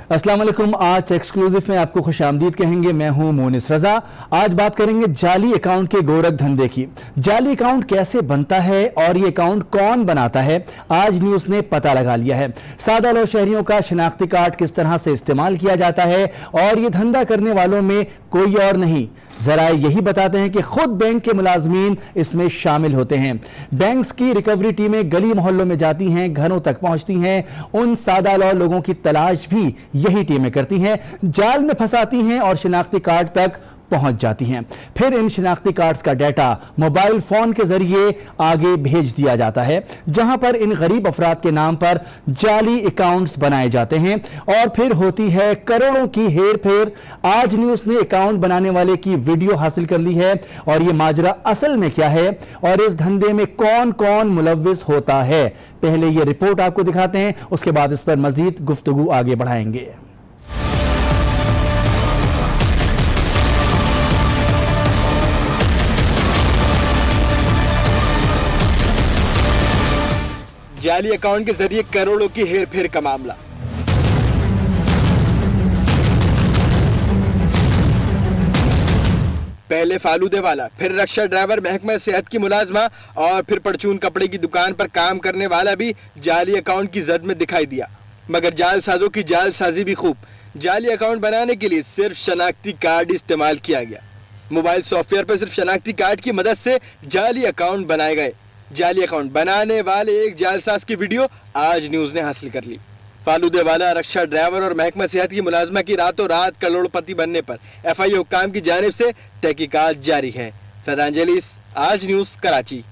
अस्सलाम वालेकुम। आज एक्सक्लूसिव में आपको खुशामदीद कहेंगे। मैं हूं मोनिस रजा। आज बात करेंगे जाली अकाउंट के गोरख धंधे की। जाली अकाउंट कैसे बनता है और ये अकाउंट कौन बनाता है, आज न्यूज़ ने पता लगा लिया है। सादा लो शहरियों का शिनाख्ती कार्ड किस तरह से इस्तेमाल किया जाता है और ये धंधा करने वालों में कोई और नहीं, जरा यही बताते हैं कि खुद बैंक के मुलाजमीन इसमें शामिल होते हैं। बैंक्स की रिकवरी टीमें गली मोहल्लों में जाती हैं, घरों तक पहुंचती हैं, उन सादा लॉ लोगों की तलाश भी यही टीमें करती हैं, जाल में फंसाती हैं और शिनाख्ती कार्ड तक पहुंच जाती हैं। फिर इन शिनाख्ती कार्ड्स का डाटा मोबाइल फोन के जरिए आगे भेज दिया जाता है, जहां पर इन गरीब अफराद के नाम पर जाली अकाउंट्स बनाए जाते हैं और फिर होती है करोड़ों की हेर फेर। आज न्यूज़ ने अकाउंट बनाने वाले की वीडियो हासिल कर ली है और यह माजरा असल में क्या है और इस धंधे में कौन कौन मुलव्विस होता है, पहले यह रिपोर्ट आपको दिखाते हैं, उसके बाद इस पर मजीद गुफ्तगू आगे बढ़ाएंगे। जाली अकाउंट के जरिए करोड़ों की हेरफेर का मामला। पहले फालूदे वाला, फिर रक्षा ड्राइवर, महकमा सेहत की मुलाजमा और फिर परचून कपड़े की दुकान पर काम करने वाला भी जाली अकाउंट की जद में दिखाई दिया। मगर जालसाजों की जालसाजी भी खूब। जाली अकाउंट बनाने के लिए सिर्फ शनाख्ती कार्ड इस्तेमाल किया गया। मोबाइल सॉफ्टवेयर पर सिर्फ शनाख्ती कार्ड की मदद से जाली अकाउंट बनाए गए। जाली अकाउंट बनाने वाले एक जालसाज की वीडियो आज न्यूज़ ने हासिल कर ली। फालूदे वाला, रक्षा ड्राइवर और महकमा सेहत की मुलाजमा की रातों रात करोड़पति बनने पर FI हुक्काम की जानिब से तहकीकात जारी है। फैजान जलीस, आज न्यूज़, कराची।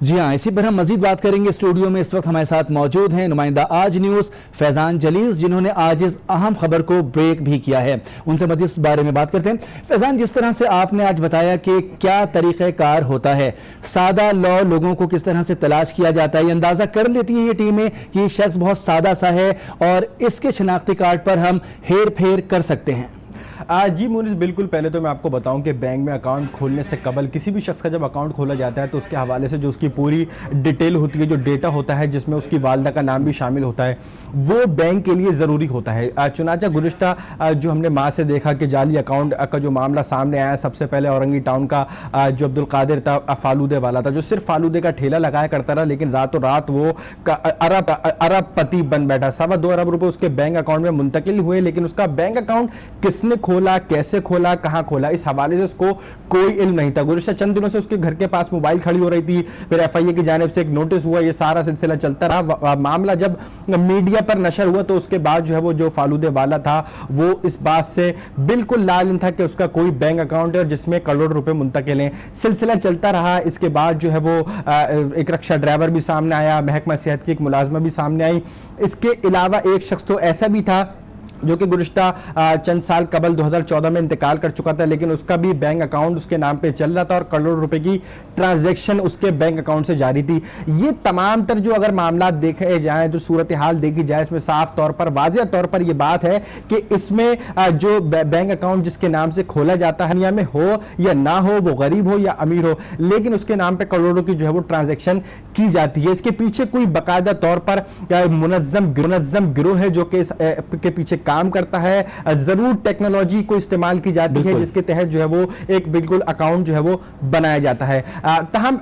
जी हाँ, इसी पर हम मजीद बात करेंगे। स्टूडियो में इस वक्त हमारे साथ मौजूद हैं नुमाइंदा आज न्यूज़ फैजान जलीस, जिन्होंने आज इस अहम खबर को ब्रेक भी किया है। उनसे मजीद इस बारे में बात करते हैं। फैजान, जिस तरह से आपने आज बताया कि क्या तरीक़ाकार होता है, सादा लॉ लोगों को किस तरह से तलाश किया जाता है, ये अंदाज़ा कर लेती है ये टीमें कि शख्स बहुत सादा सा है और इसके शनाख्ती कार्ड पर हम हेर फेर कर सकते हैं। जी मोनिस, बिल्कुल। पहले तो मैं आपको बताऊं कि बैंक में अकाउंट खोलने से कबल किसी भी शख्स का जब अकाउंट खोला जाता है तो उसके हवाले से जो उसकी पूरी डिटेल होती है, जो डेटा होता है, जिसमें उसकी वालदा का नाम भी शामिल होता है, वो बैंक के लिए ज़रूरी होता है। चुनाचा गुज़िश्ता जो हमने माह से देखा कि जाली अकाउंट का जो मामला सामने आया, सबसे पहले औरंगी टाउन का जो अब्दुल कादिर था, फालूदे वाला था, जो सिर्फ फालूदे का ठेला लगाया करता रहा, लेकिन रातों रात वो अरबपति बन बैठा। 2.25 अरब रुपये उसके बैंक अकाउंट में मुंतकिल हुए, लेकिन उसका बैंक अकाउंट किसने खोला, कैसे खोला, कहां खोला, इस हवाले से उसको कोई इल्म नहीं था। गुज़िश्ता चंद दिनों से उसके घर के पास मोबाइल खड़ी हो रही थी, फिर FIA की जानिब से एक नोटिस हुआ, ये सारा सिलसिला चलता रहा। मामला जब मीडिया पर नशर हुआ तो उसके बाद जो है वो जो फालूदे वाला था वो इस बात से बिल्कुल लालिम था कि उसका कोई बैंक अकाउंट है और जिसमें करोड़ रुपए मुंतकिल हैं। सिलसिला चलता रहा। इसके बाद जो है वो एक रक्षा ड्राइवर भी सामने आया, महकमा सेहत की एक मुलाजमा भी सामने आई। इसके अलावा एक शख्स तो ऐसा भी था जो कि गुज़िश्ता चंद साल कबल 2014 में इंतकाल कर चुका था, लेकिन उसका भी बैंक अकाउंट उसके नाम पे चल रहा था और करोड़ रुपए की ट्रांजैक्शन उसके बैंक अकाउंट से जारी थी। ये तमाम तर जो अगर मामला देखे जाएं, जो सूरत हाल देखी जाए, इसमें साफ तौर पर, वाज़ेह तौर पर यह बात है कि इसमें जो बैंक अकाउंट जिसके नाम से खोला जाता है, दुनिया में हो या ना हो, वो गरीब हो या अमीर हो, लेकिन उसके नाम पर करोड़ों की जो है वो ट्रांजेक्शन की जाती है। इसके पीछे कोई बाकायदा तौर पर मुनज़्ज़म गिरोह है जो कि इसके पीछे काम करता है। जरूर टेक्नोलॉजी को इस्तेमाल की जाती है जिसके तहत जो है वो एक बिल्कुल अकाउंट जो है वो बनाया जाता है। तहम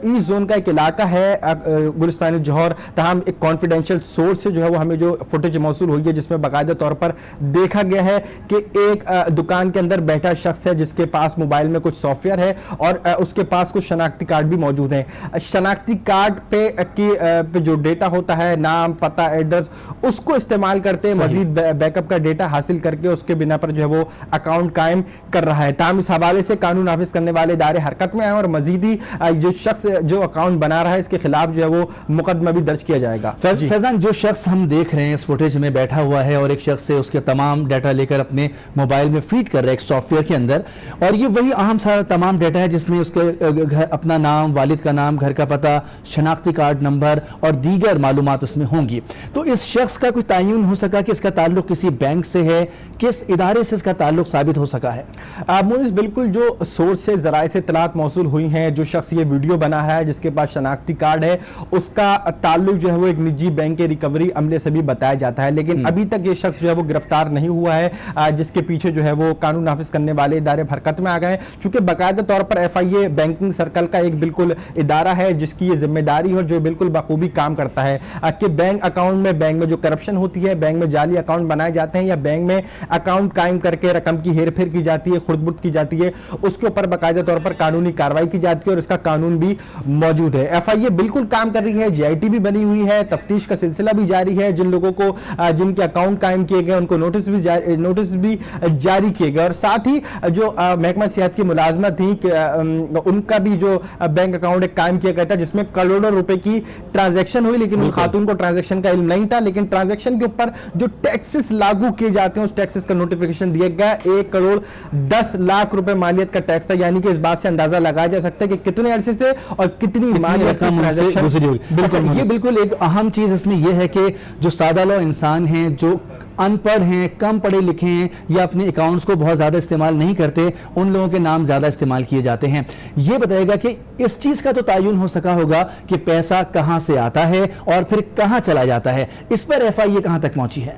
ईस्ट जोन का एक इलाका है गुलिस्तान जौहर, तहम एक कॉन्फिडेंशियल सोर्स से जो है वो हमें जो फुटेज मौसूल हुई है जिसमें बाकायदा तौर पर देखा गया है कि एक दुकान के अंदर बैठा शख्स है जिसके पास मोबाइल में कुछ सॉफ्टवेयर है और उसके पास कुछ शनाख्ती कार्ड भी मौजूद है। शनाख्ती कार्ड पे जो डेटा होता है, नाम, पता, एड्रेस, उसको इस्तेमाल करते हैं मजीद बैकअप का डेटा हासिल करके उसके बिना पर जो है वो अकाउंट कायम कर रहा है। ताम इस हवाले से कानून नाफिज करने वाले इदारे हरकत में आए और मजीदी जो शख्स जो अकाउंट बना रहा है इसके खिलाफ जो है वो मुकदमा भी दर्ज किया जाएगा। फैजान, जो शख्स हम देख रहे हैं इस फुटेज में बैठा हुआ है और एक शख्स से उसके तमाम डाटा लेकर अपने मोबाइल में फीड कर रहा है एक सॉफ्टवेयर के अंदर, और ये वही अहम सारा तमाम डाटा है जिसमें उसके घर, अपना नाम, वालिद का नाम, घर का पता, शनाख्ती कार्ड नंबर और दीगर मालूमात उसमें होंगी। तो इस शख्स का कोई तयन हो सका कि इसका ताल्लुक किसी बैंक से है, किस इदारे से इसका ताल्लुक साबित हो सका है? मोनिस, बिल्कुल जो सोर्स से जराए से इत्तलात मौसूल हुई हैं, जो शख्स ये वीडियो बना है जिसके पास शनाख्ती कार्ड है, उसका ताल्लुक जो है वो एक निजी बैंक के रिकवरी अमले से भी बताया जाता है। लेकिन अभी तक ये शख्स जो है वो गिरफ्तार नहीं हुआ है, जिसके पीछे जो है वो कानून नाफिज करने वाले इदारे हरकत में आ गए। चूंकि बाकायदा तौर पर FIA बैंकिंग सर्कल का एक बिल्कुल इदारा है जिसकी ये जिम्मेदारी और जो बिल्कुल बखूबी काम करता है कि बैंक अकाउंट में, बैंक में जो करप्शन होती है, बैंक में जाली अकाउंट बनाए जाते हैं या बैंक में अकाउंट कायम करके रकम की हेरफेर की जाती है, खुर्द-बुर्द की जाती है, उसके ऊपर बाकायदा तौर पर कानूनी कार्रवाई की जाती है और इसका कानून भी मौजूद है। FIA बिल्कुल काम कर रही है, GIT भी बनी हुई है, तफ्तीश का सिलसिला भी जारी है। जिन लोगों को जिनके अकाउंट कायम किए गए उनको नोटिस भी जारी किए गए और साथ ही जो महकमा सेहत की मुलाजमत थी उनका भी जो बैंक अकाउंट एक कायम किया गया था जिसमें करोड़ों रुपए की ट्रांजैक्शन हुई। लेकिन उन खातून को ट्रांजैक्शन का इल्म नहीं था, लेकिन ट्रांजैक्शन के ऊपर जो टैक्सेस लागू किए जाते हैं उस टैक्सेस का नोटिफिकेशन दिया गया। 1 करोड़ 10 लाख रुपए मालियत का टैक्स था, यानी कि इस बात से अंदाजा लगाया जा सकता है कि कितने अरसे से और कितनी मालियत का ट्रांजैक्शन गुजरी होगी। ये बिल्कुल एक अहम चीज इसमें यह है कि जो सादा लो इंसान हैं, जो अनपढ़ हैं, कम पढ़े लिखे हैं या अपने अकाउंट्स को बहुत ज्यादा इस्तेमाल नहीं करते, उन लोगों के नाम ज्यादा इस्तेमाल किए जाते हैं। यह बताएगा कि इस चीज का तो तयन हो सका होगा कि पैसा कहां से आता है और फिर कहां चला जाता है। इस पर FIA कहां तक पहुंची है?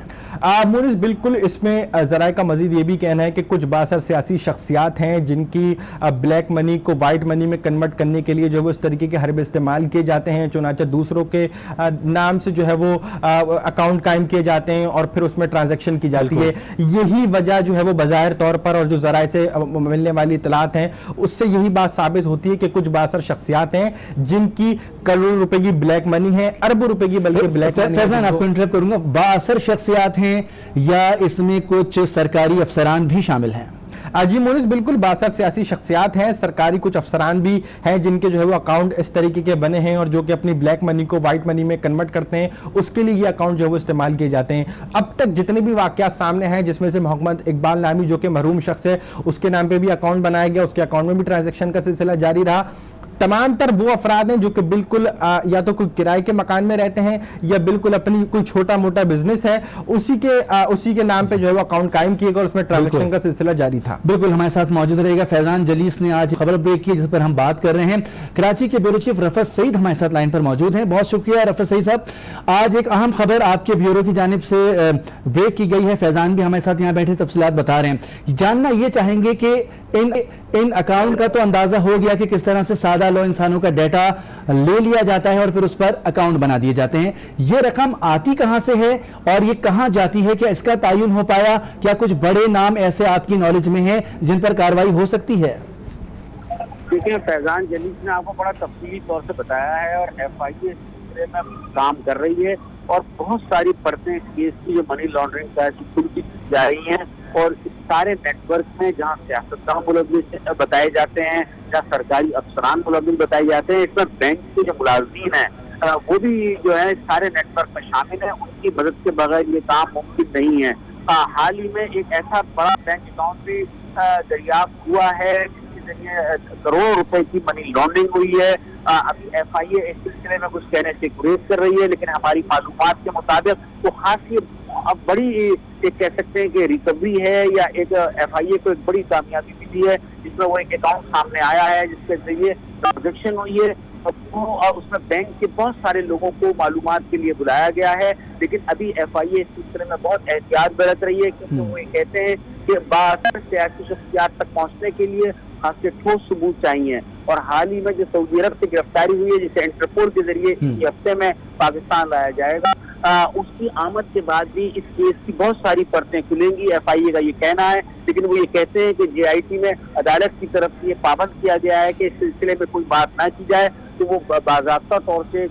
मोनिस, बिल्कुल इसमें जराए का मजीद ये भी कहना है कि कुछ बासर सियासी शख्सियात हैं जिनकी ब्लैक मनी को वाइट मनी में कन्वर्ट करने के लिए जो है वो इस तरीके के हरबे इस्तेमाल किए जाते हैं। चुनांचे दूसरों के नाम से जो है वो अकाउंट कायम किए जाते हैं और फिर उसमें ट्रांजैक्शन की जाती है। यही वजह जो है वो बाज़ाहिर तौर पर और जो जराए से मिलने वाली इतलात हैं उससे यही बात साबित होती है कि कुछ बासर शख्सियात हैं जिनकी करोड़ों रुपए की ब्लैक मनी है, अरबों रुपए की बल्कि ब्लैक मनी। फैजान, आपको इंटरप्ट करूंगा, बासर शख्सियात हैं या इसमें कुछ सरकारी अफसरान भी शामिल हैं? जी मोनिस, बिल्कुल बासर सियासी शख्सियात हैं, सरकारी कुछ अफसरान भी हैं जिनके जो है वो अकाउंट इस तरीके के बने हैं और जो कि अपनी ब्लैक मनी को वाइट मनी में कन्वर्ट करते हैं, उसके लिए ये अकाउंट जो है वो इस्तेमाल किए जाते हैं। अब तक जितने भी वाकयात सामने हैं जिसमें से मोहम्मद इकबाल नामी जो कि महरूम शख्स है उसके नाम पे भी अकाउंट बनाया गया, उसके अकाउंट में भी ट्रांजेक्शन का सिलसिला जारी रहा। तमाम तर वो अफराद हैं जो कि बिल्कुल या तो कोई किराए के मकान में रहते हैं या बिल्कुल अपनी कोई छोटा मोटा बिजनेस है, उसी के नाम पे जो है वो अकाउंट कायम किया गया और उसमें ट्रांजैक्शन का सिलसिला जारी था। बिल्कुल हमारे साथ मौजूद रहेगा फैजान जलीस ने आज खबर ब्रेक की जिस पर हम बात कर रहे हैं। कराची के ब्यूरो चीफ रफत सईद हमारे साथ लाइन पर मौजूद हैं। बहुत शुक्रिया रफत सईद साहब। आज एक अहम खबर आपके ब्यूरो की जानिब से ब्रेक की गई है, फैजान भी हमारे साथ यहाँ बैठे तफसीलात बता रहे हैं। जानना ये चाहेंगे कि इन अकाउंट का तो अंदाजा हो गया कि किस तरह से सादा लो इंसानों का डाटा ले लिया जाता है और फिर उस पर अकाउंट बना दिए जाते हैं। ये रकम आती कहां से है और ये कहां जाती है? क्या इसका तयन हो पाया? क्या कुछ बड़े नाम ऐसे आपकी नॉलेज में हैं जिन पर कार्रवाई हो सकती है? देखिए, फैजान जलीस ने आपको बड़ा तफसीली तौर से बताया है और FIA इस सिलसिले में काम कर रही है और बहुत सारी परतें इस केस की जो मनी लॉन्ड्रिंग का खुल जा रही हैं और इस सारे नेटवर्क में जहाँ सियासतदान मुलव्विस बताए जाते हैं, जहाँ सरकारी अफसरान मुलव्विस बताए जाते हैं, इसमें बैंक के जो मुलाजिम हैं वो भी जो है सारे नेटवर्क में शामिल है। उनकी मदद के बगैर ये काम मुमकिन नहीं है। हाल ही में एक ऐसा बड़ा बैंक अकाउंट भी दरियाफ्त हुआ है जिसके जरिए करोड़ों रुपए की मनी लॉन्ड्रिंग हुई है। अभी FIA इस सिलसिले में कुछ कहने से गुरेज कर रही है, लेकिन हमारी मालूमात के मुताबिक तो खासी अब बड़ी एक कह सकते हैं कि रिकवरी है या एक FIA को एक बड़ी कामयाबी मिली है जिसमें वो एक अकाउंट सामने आया है जिसके जरिए ट्रांजेक्शन हुई है और उसमें बैंक के बहुत सारे लोगों को मालूमात के लिए बुलाया गया है। लेकिन अभी FIA इस सिलसिले में बहुत एहतियात बरत रही है क्योंकि वो ये कहते हैं कि बासर सियासी शख्सियात तक पहुंचने के लिए खास ठोस सबूत चाहिए। और हाल ही में जो सऊदी अरब से गिरफ्तारी हुई है जिसे इंटरपोल के जरिए इसी हफ्ते में पाकिस्तान लाया जाएगा, उसकी आमद के बाद भी इस केस की बहुत सारी परतें खुलेंगी, FIA का ये कहना है। लेकिन वो ये कहते हैं कि GIT में अदालत की तरफ से ये पाबंद किया गया है कि इस सिलसिले में कोई बात ना की जाए, तो वो बाज़ाब्ता तौर से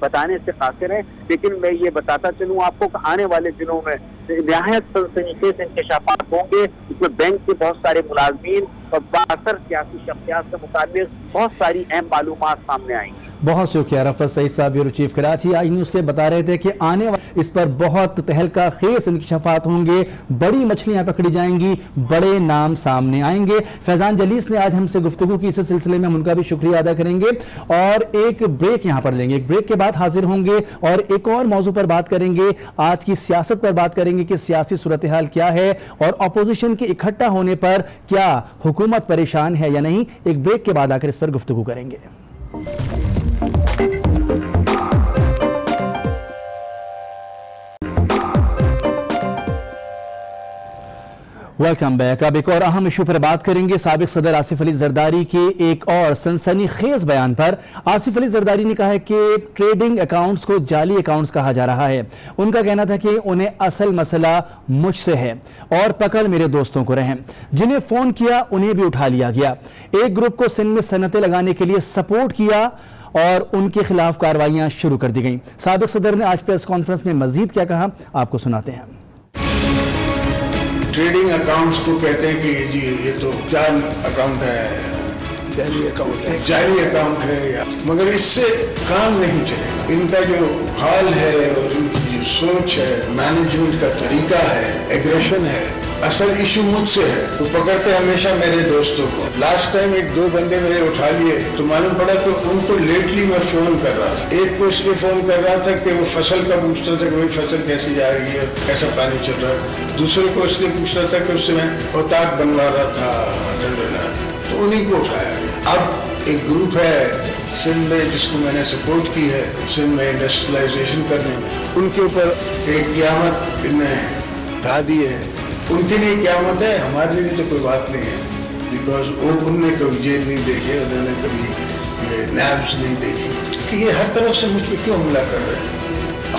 बताने से कासिर है। लेकिन मैं ये बताता चलूँ आपको कि आने वाले दिनों में निहायत सनसनीखेज इंकशाफात होंगे। इसमें बैंक के बहुत सारे मुलाजमीन और 62 सियासी शख्सियात से मुताबिक बहुत सारी अहम मालूमात सामने आएंगी। बहुत शुक्रिया रफत सईद साहब, ब्यूरो चीफ कराची। आज न्यूज़ के बता रहे थे कि आने वाले इस पर बहुत तहलका खेस इंकशाफात होंगे, बड़ी मछलियां पकड़ी जाएंगी, बड़े नाम सामने आएंगे। फैजान जलीस ने आज हमसे गुफ्तगू की, इस सिलसिले में हम उनका भी शुक्रिया अदा करेंगे और एक ब्रेक यहां पर लेंगे। एक ब्रेक के बाद हाजिर होंगे और एक और मौजू पर बात करेंगे। आज की सियासत पर बात करेंगे कि सियासी सूरत हाल क्या है और अपोजिशन के इकट्ठा होने पर क्या हुकूमत परेशान है या नहीं। एक ब्रेक के बाद आकर इस पर गुफ्तगू करेंगे। Welcome back. अब एक और अहम इशू पर बात करेंगे। साबिक सदर आसिफ अली जरदारी के एक और सनसनीखेज बयान पर। आसिफ अली जरदारी ने कहा है कि ट्रेडिंग अकाउंट्स को जाली अकाउंट्स कहा जा रहा है। उनका कहना था कि उन्हें असल मसला मुझसे है और पकड़ मेरे दोस्तों को रहें। जिन्हें फोन किया उन्हें भी उठा लिया गया। एक ग्रुप को सिंध में सनतें लगाने के लिए सपोर्ट किया और उनके खिलाफ कार्रवाइयां शुरू कर दी गई। साबिक सदर ने आज प्रेस कॉन्फ्रेंस में मजीद क्या कहा, आपको सुनाते हैं। ट्रेडिंग अकाउंट्स को कहते हैं कि जी ये तो क्या अकाउंट है, जाली अकाउंट है या, मगर इससे काम नहीं चलेगा। इनका जो हाल है और इनकी जो सोच है, मैनेजमेंट का तरीका है, एग्रेशन है, असल इशू मुझसे है। तो पकड़ते हमेशा मेरे दोस्तों को। लास्ट टाइम एक दो बंदे मेरे उठा लिए तो मालूम पड़ा कि उनको लेटली मैं फोन कर रहा था। एक को इसलिए फोन कर रहा था कि वो फसल का पूछता था कि भाई फसल कैसी जा रही है, कैसा पानी चल रहा है। दूसरे को इसलिए पूछता था कि उससे मैं औताक बनवा रहा था डंडोला, तो उन्हीं को उठाया गया। अब एक ग्रुप है सिंध में जिसको मैंने सपोर्ट की है सिंध में इंडस्ट्रियलाइजेशन करने में, उनके ऊपर एक क़यामत इन्हें ढा दी है। उनके लिए क़यामत है, हमारे लिए तो कोई बात नहीं है, बिकॉज उनने कभी जेल नहीं देखे, उन्होंने कभी ये नैब्स नहीं देखी कि ये हर तरफ से मुझ पर क्यों हमला कर रहे हैं।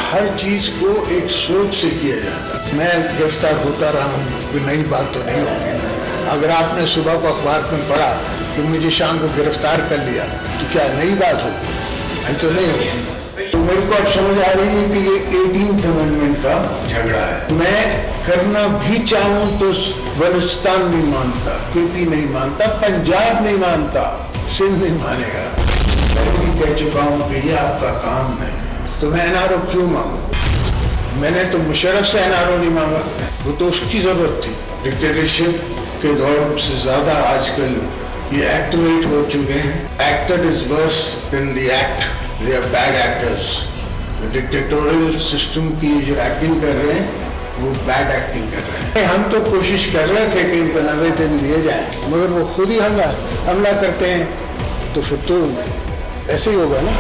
हर चीज़ को एक सोच से किया जाता। मैं गिरफ्तार होता रहा हूँ, कोई नई बात तो नहीं होगी ना। अगर आपने सुबह को अखबार में पढ़ा कि मुझे शाम को गिरफ्तार कर लिया तो क्या नई बात होगी? तो नहीं होगी। तो मेरे को अब समझ आ रही है कि ये 18th अमेंडमेंट का झगड़ा है। मैं करना भी चाहूँ तो बलूचिस्तान नहीं मानता, यूपी नहीं मानता, पंजाब नहीं मानता, सिंध नहीं मानेगा। मैं भी कह चुका हूँ कि ये आपका काम है, तो मैं एनआरओ क्यों मांगू? मैंने तो मुशर्रफ से एनआरओ नहीं मांगा, वो तो उसकी जरूरत थी। डिक्टेटरशिप के दौर से ज्यादा आजकल ये एक्टिवेट हो चुके हैं। Actor is worse than the act, they are bad actors. Dictatorial system की जो एक्टिंग कर रहे हैं वो बैड एक्टिंग कर रहे हैं। हम तो कोशिश कर रहे थे कि इनको 90 दिन दिए जाए, मगर वो खुद ही हमला करते हैं, तो फिर तो ऐसे ही होगा ना।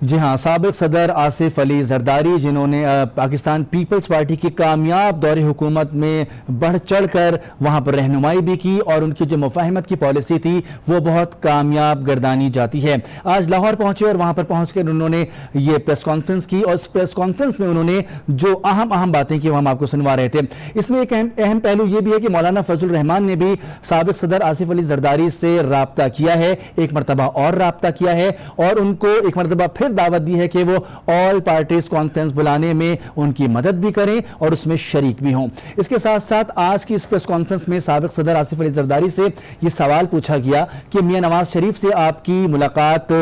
जी हाँ, साबिक सदर आसिफ अली जरदारी जिन्होंने पाकिस्तान पीपल्स पार्टी की कामयाब दौरे हुकूमत में बढ़ चढ़ कर वहाँ पर रहनुमाई भी की और उनकी जो मुफाहमत की पॉलिसी थी वो बहुत कामयाब गर्दानी जाती है। आज लाहौर पहुँचे और वहाँ पर पहुँच कर उन्होंने ये प्रेस कॉन्फ्रेंस की और इस प्रेस कॉन्फ्रेंस में उन्होंने जो अहम बातें की वो हम आपको सुनवा रहे थे। इसमें एक अहम पहलू ये भी है कि मौलाना फजल रहमान ने भी साबिक सदर आसिफ अली जरदारी से राब्ता किया है, एक मरतबा और राब्ता किया है और उनको एक मरतबा फिर दावत दी है कि वो ऑल पार्टीज कॉन्फ्रेंस बुलाने में उनकी मदद भी करें और उसमें शरीक भी हों। इसके साथ साथ आज की इस प्रेस कॉन्फ्रेंस में साबिक सदर आसिफ अली जरदारी से ये सवाल पूछा गया कि मियां नवाज शरीफ से आपकी मुलाकात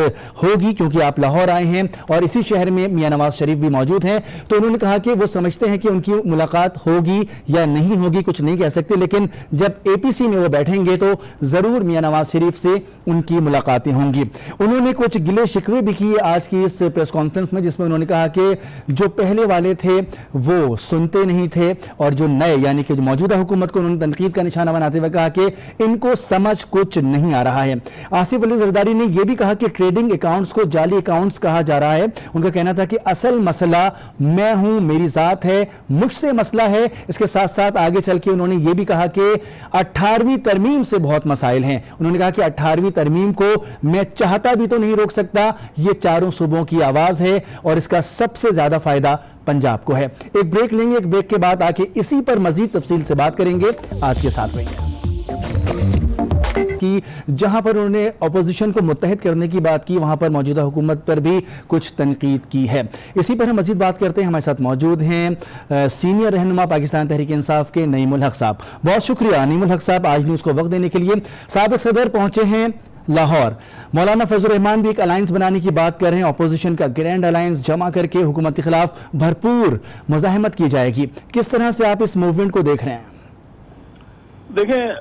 होगी क्योंकि आप लाहौर आए हैं और इसी शहर में मियां नवाज शरीफ भी मौजूद हैं। तो उन्होंने कहा कि वो समझते हैं कि उनकी मुलाकात होगी या नहीं होगी, कुछ नहीं कह सकते, लेकिन जब एपीसी में वो बैठेंगे तो जरूर मियां नवाज शरीफ से उनकी मुलाकातें होंगी। उन्होंने कुछ गिले शिकवे भी किए आज की इस प्रेस कॉन्फ्रेंस में, जिसमें उन्होंने कहा कि जो पहले वाले थे वो सुनते नहीं थे और जो नए यानी कि जो मौजूदा हुकूमत को उन्होंने तनकीद का निशाना बनाते हुए कहा कि इनको समझ कुछ नहीं आ रहा है। आसिफ अली जरदारी ने यह भी कहा कि ट्रेडिंग अकाउंट्स को जाली अकाउंट्स कहा जा रहा है। उनका कहना था कि असल मसला मैं हूं, मेरी जात है, मुझसे मसला है। इसके साथ साथ आगे चल के उन्होंने यह भी कहा कि 18वीं तरमीम से बहुत मसाइल हैं। उन्होंने कहा कि 18वीं तरमीम को मैं चाहता भी तो नहीं रोक सकता, ये चारों सूबों की आवाज है और इसका सबसे ज्यादा फायदा पंजाब को है। एक ब्रेक लेंगे, एक ब्रेक के बाद आके इसी पर मजीद तफसील से बात करेंगे। आज के साथ रहिए। की, जहां पर उन्होंने अपोजिशन को मुत्तहिद करने की बात की, वहां पर मौजूदा हुकूमत पर भी कुछ तनकीद की है। इसी पर हम मजीद बात करते हैं। हमारे साथ मौजूद हैं सीनियर रहनुमा पाकिस्तान तहरीक इंसाफ के नईमुल हक साहब। बहुत शुक्रिया नईमुल हक साहब आज न्यूज़ को वक्त देने के लिए। साबिक सदर पहुंचे हैं लाहौर, मौलाना फजल रहमान भी एक अलायंस बनाने की बात कर रहे हैं, अपोजिशन का ग्रैंड अलायंस जमा करके हुकूमत के खिलाफ भरपूर मुजाहिमत की जाएगी। किस तरह से आप इस मूवमेंट को देख रहे हैं? देखें,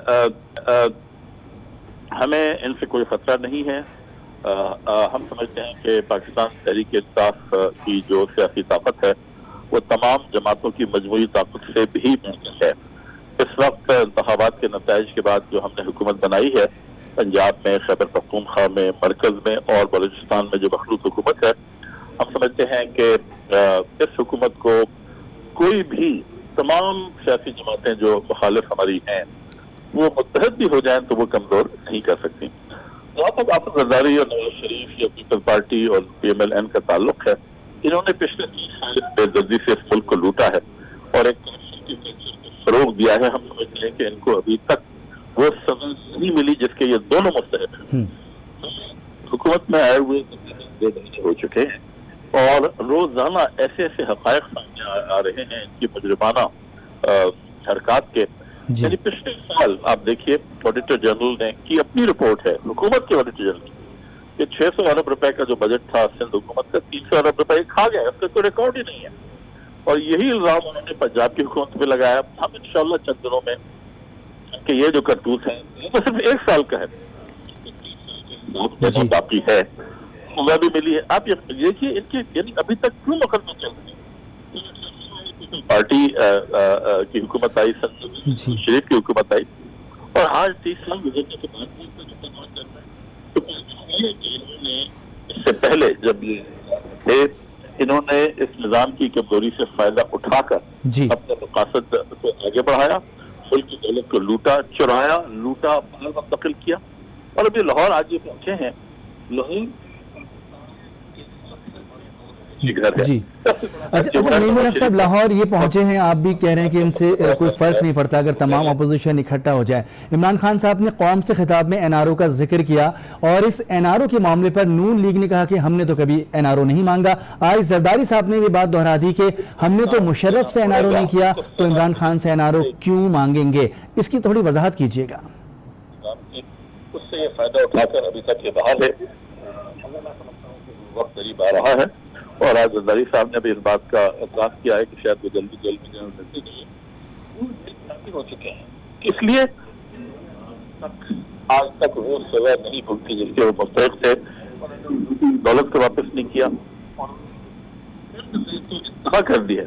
हमें इनसे कोई खतरा नहीं है। हम समझते हैं कि पाकिस्तान तहरीक इंसाफ की जो सियासी ताकत है वो तमाम जमातों की मजमूई ताकत से भी बेहतर है। इस वक्त इंतखाबात के नताइज के बाद जो हमने हुकूमत बनाई है पंजाब में, खैबर पख्तूनख्वा में, मरकज में और बलूचिस्तान में जो मखलूत हुकूमत है, हम समझते हैं कि इस हुकूमत को कोई भी, तमाम सियासी जमातें जो मुखालिफ हमारी हैं वो मुत्तहद भी हो जाएं तो वो कमजोर नहीं कर सकती। जहाँ तक आसिफ जरदारी और नवाज शरीफ या पीपल पार्टी और PMLN का ताल्लुक है, इन्होंने पिछले 30 साल बेदर्दी से इस मुल्क को लूटा है और एक फरोग दिया है। हम समझते हैं कि इनको अभी तक वो सजा नहीं मिली जिसके ये दोनों मुस्तहिक हैं। हुकूमत में आए हुए 2 महीने हो चुके हैं और रोजाना ऐसे ऐसे हकायक सामने आ रहे हैं इनकी मुजरिमाना हरकत के। यानी पिछले साल आप देखिए ऑडिटर जनरल ने की अपनी रिपोर्ट है, हुकूमत के ऑडिटर जनरल कि 600 अरब रुपए का जो बजट था सिंध हुकूमत का 300 अरब रुपए खा गया, उसका कोई रिकॉर्ड ही नहीं है। और यही इल्जाम उन्होंने पंजाब की हुकूमत पे लगाया। हम इंशाल्लाह चंद दिनों में कि ये जो करतूत है वो सिर्फ 1 साल का है, बाकी है वह भी मिली है। आप ये देखिए इनके यानी अभी तक क्यों मुकदमे चल रहे हैं। पार्टी की हुकूमत आई, शरीफ की हुकूमत आई और आज 30 साल गुजरने के बाद इन्होंने इससे पहले जब ये थे इन्होंने इस निजाम की कमजोरी से फायदा उठाकर अपने मकासद को आगे बढ़ाया, मुल्क की दौलत को लूटा, चुराया, लूटा, बाहर मुंतकिल किया और अभी लाहौर आज ये पहुंचे हैं। लाहौर जी अच्छा नईमुल हक साहब, लाहौर ये पहुंचे हैं, आप भी कह रहे हैं कि इनसे कोई फर्क नहीं पड़ता अगर तमाम अपोजिशन इकट्ठा हो जाए। इमरान खान साहब ने कौम से खिताब में NRO का जिक्र किया और इस NRO के मामले पर नून लीग ने कहा कि हमने तो कभी NRO नहीं मांगा। आज जरदारी साहब ने भी बात दोहरा दी कि हमने तो मुशर्रफ से NRO नहीं किया, तो इमरान खान से NRO क्यों मांगेंगे? इसकी थोड़ी वजाहत कीजिएगा। उससे ये फायदा उठाकर अभी तक ये बहाल है, वक्त करीब आ रहा है और आज जरदारी साहब ने भी इस बात का एतराफ़ किया है कि शायद वो जल्दी जेल में जाने मिलती नहीं हो चुके हैं, इसलिए आज तक वो सजा नहीं भुगती जिसके वो मुस्तहिक थे, दौलत को वापस नहीं किया और कर दी है।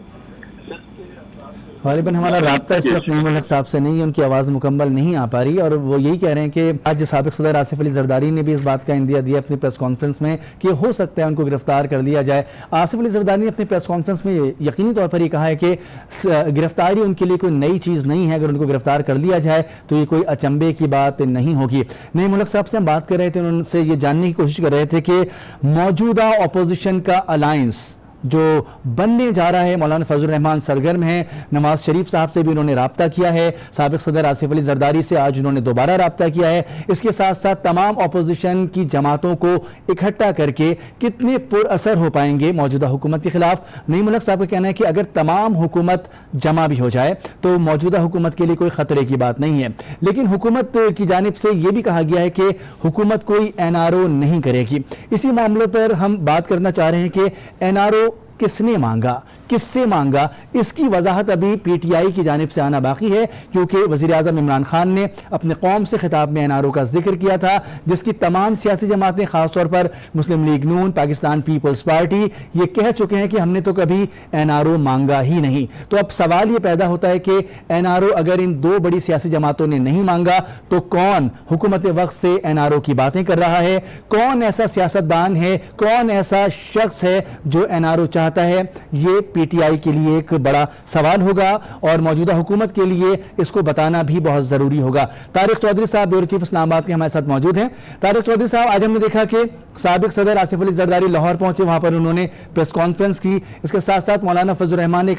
गालिबन हमारा राब्ता इस वक्त नईमुल हक साहब से नहीं है, उनकी आवाज़ मुकम्मल नहीं आ पा रही और वो यही कह रहे हैं कि आज साबिक सदर आसिफ अली जरदारी ने भी इस बात का इंदिया दिया अपनी प्रेस कॉन्फ्रेंस में कि हो सकता है उनको गिरफ्तार कर लिया जाए। आसिफ अली जरदारी ने अपनी प्रेस कॉन्फ्रेंस में यकीनी तौर पर ये कहा है कि गिरफ्तारी उनके लिए कोई नई चीज़ नहीं है, अगर उनको गिरफ्तार कर लिया जाए तो ये कोई अचंभे की बात नहीं होगी। नईमुल हक साहब से हम बात कर रहे थे, उनसे ये जानने की कोशिश कर रहे थे कि मौजूदा अपोजिशन का अलायंस जो बनने जा रहा है, मौलाना फजल रहमान सरगर्म हैं, नवाज शरीफ साहब से भी उन्होंने राब्ता किया है, साबिक सदर आसिफ अली जरदारी से आज उन्होंने दोबारा राब्ता किया है। इसके साथ साथ तमाम अपोजिशन की जमातों को इकट्ठा करके कितने पुरअसर हो पाएंगे मौजूदा हुकूमत के खिलाफ? नईमुल हक साहब का कहना है कि अगर तमाम हुकूमत जमा भी हो जाए तो मौजूदा हुकूमत के लिए कोई खतरे की बात नहीं है, लेकिन हुकूमत की जानिब से यह भी कहा गया है कि हुकूमत कोई NRO नहीं करेगी। इसी मामले पर हम बात करना चाह रहे हैं कि NRO किसने मांगा, किससे मांगा, इसकी वजाहत अभी PTI की जानिब से आना बाकी है, क्योंकि वज़ीर आज़म इमरान खान ने अपने कौम से खिताब में NRO का जिक्र किया था, जिसकी तमाम सियासी जमातें खासतौर पर मुस्लिम लीग नून, पाकिस्तान पीपल्स पार्टी ये कह चुके हैं कि हमने तो कभी NRO मांगा ही नहीं। तो अब सवाल ये पैदा होता है कि NRO अगर इन 2 बड़ी सियासी जमातों ने नहीं मांगा तो कौन हुकूमत वक्त से NRO की बातें कर रहा है? कौन ऐसा सियासतदान है, कौन ऐसा शख्स है जो NRO चाहता है? ये PTI के लिए एक बड़ा सवाल होगा और मौजूदा हुकूमत के लिए इसको बताना भी बहुत जरूरी होगा। तारिक चौधरी साहब ब्यूरो चीफ इस्लामाबाद के हमारे साथ मौजूद हैं। तारिक चौधरी साहब, आज हमने देखा कि साबिक सदर आसिफ अली जरदारी लाहौर पहुंचे, वहां पर उन्होंने प्रेस कॉन्फ्रेंस की। इसके साथ साथ मौलाना फजल रहमान ने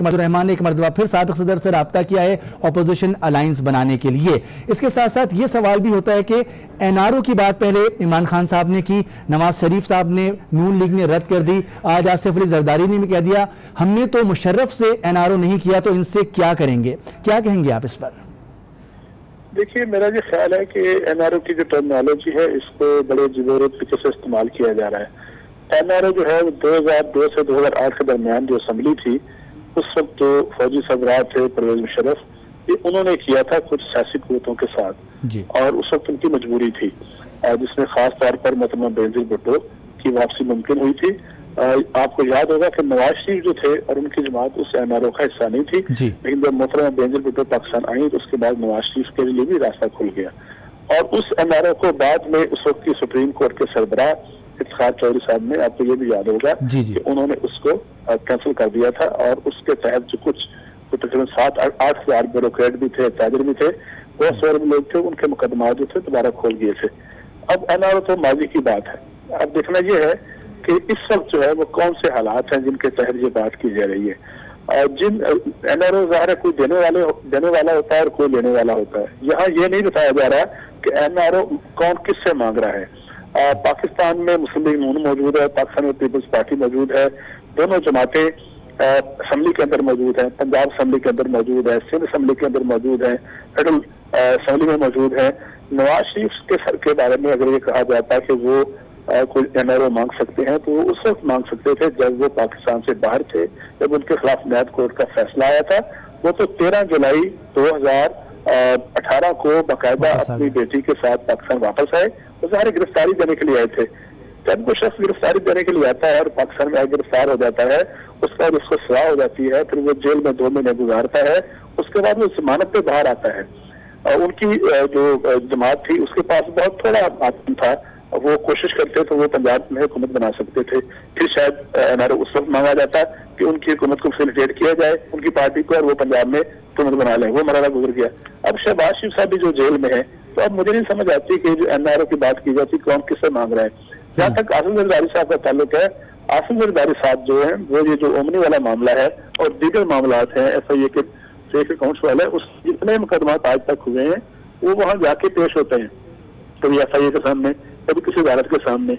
एक मरतबा फिर साबिक सदर से राब्ता किया है अपोजिशन अलायंस बनाने के लिए। इसके साथ साथ ये सवाल भी होता है कि NRO की बात पहले इमरान खान साहब ने की, नवाज शरीफ साहब ने, नून लीग ने रद्द कर दी, आज आसिफ अली जरदारी ने भी कह दिया हमने तो मुशर्रफ से NRO नहीं किया, तो इनसे क्या करेंगे? क्या कहेंगे आप इस पर? देखिए, मेरा ये ख्याल है कि NRO की जो टर्मिनोलॉजी है इसको बड़े जोर तरीके से इस्तेमाल किया जा रहा है। NRO जो है 2002 से 2008 के दरमियान जो असम्बली थी, उस वक्त जो फौजी सरबराह थे परवेज मुशर्रफ, ये उन्होंने किया था कुछ सियासी कुव्वतों के साथ जी। और उस वक्त उनकी मजबूरी थी, जिसमें खास तौर पर मोहतरमा बेनजीर भुट्टो की वापसी मुमकिन हुई थी। आपको याद होगा कि नवाज शरीफ जो थे और उनकी जमात उस NRO का हिस्सा नहीं थी, लेकिन जब मोहतरमा बेनजीर भुट्टो पाकिस्तान आई तो उसके बाद नवाज शरीफ के लिए भी रास्ता खुल गया। और उस NRO को बाद में उस वक्त की सुप्रीम कोर्ट के सरबराह इफ्तिखार चौधरी साहब ने, आपको ये भी याद होगा कि उन्होंने उसको कैंसिल कर दिया था और उसके तहत जो कुछ तकरीबन 7-8 हजार ब्यूरोक्रेट भी थे, ताजर भी थे, बहुत सारे लोग थे, उनके मुकदमा जो थे दोबारा खोल दिए थे। अब NRO तो माजी की बात है। अब देखना यह है कि इस वक्त जो है वो कौन से हालात हैं जिनके तहत ये बात की जा रही है। जिन NRO ज़ाहिर है कोई देने वाला होता है और कोई लेने वाला होता है। यहाँ ये नहीं बताया जा रहा कि NRO कौन किससे मांग रहा है। पाकिस्तान में मुस्लिम लीग नून मौजूद है, पाकिस्तान में पीपल्स पार्टी मौजूद है, दोनों जमातें असम्बली के अंदर मौजूद है, पंजाब असम्बली के अंदर मौजूद है, सिंध असम्बली के अंदर मौजूद है, फेडरल असम्बली में मौजूद है। नवाज शरीफ के सर के बारे में अगर ये कहा जाता है कि वो कोई NRO मांग सकते हैं तो वो उस वक्त मांग सकते थे जब वो पाकिस्तान से बाहर थे, जब उनके खिलाफ न्याय कोर्ट का फैसला आया था। वो तो 13 जुलाई 2018 को बाकायदा अपनी बेटी के साथ पाकिस्तान वापस आए। वो ज़ाहिर गिरफ्तारी देने के लिए आए थे। जब कोई शख्स गिरफ्तारी देने के लिए आता है और पाकिस्तान में गिरफ्तार हो जाता है, उसके बाद उसको सजा हो जाती है, फिर वो जेल में 2 महीने गुजारता है, उसके बाद वो जमानत पे बाहर आता है। उनकी जो जमात थी उसके पास बहुत थोड़ा आदमी था, वो कोशिश करते तो वो पंजाब में हुकूमत बना सकते थे। फिर शायद NRO उस वक्त मांगा जाता कि उनकी हुकूमत को फैसिलिटेट किया जाए, उनकी पार्टी को, और वो पंजाब में हुकूमत बना लें। वो मरहला गुजर गया। अब शहबाज शरीफ साहब भी जो जेल में है, तो अब मुझे नहीं समझ आती कि जो NRO की बात की जाती कौन किससे मांग रहा है। जहाँ तक आसिफ जरदारी साहब का ताल्लुक है, आसिफ जरदारी साहब जो है वो ये जो ओमनी वाला मामला है और दीगर मामला है FIA के फेक अकाउंट्स वाला, उस जितने मुकदमा आज तक हुए हैं वो वहाँ जाके पेश होते हैं, कभी FIA के सामने, कभी किसी अदालत के सामने।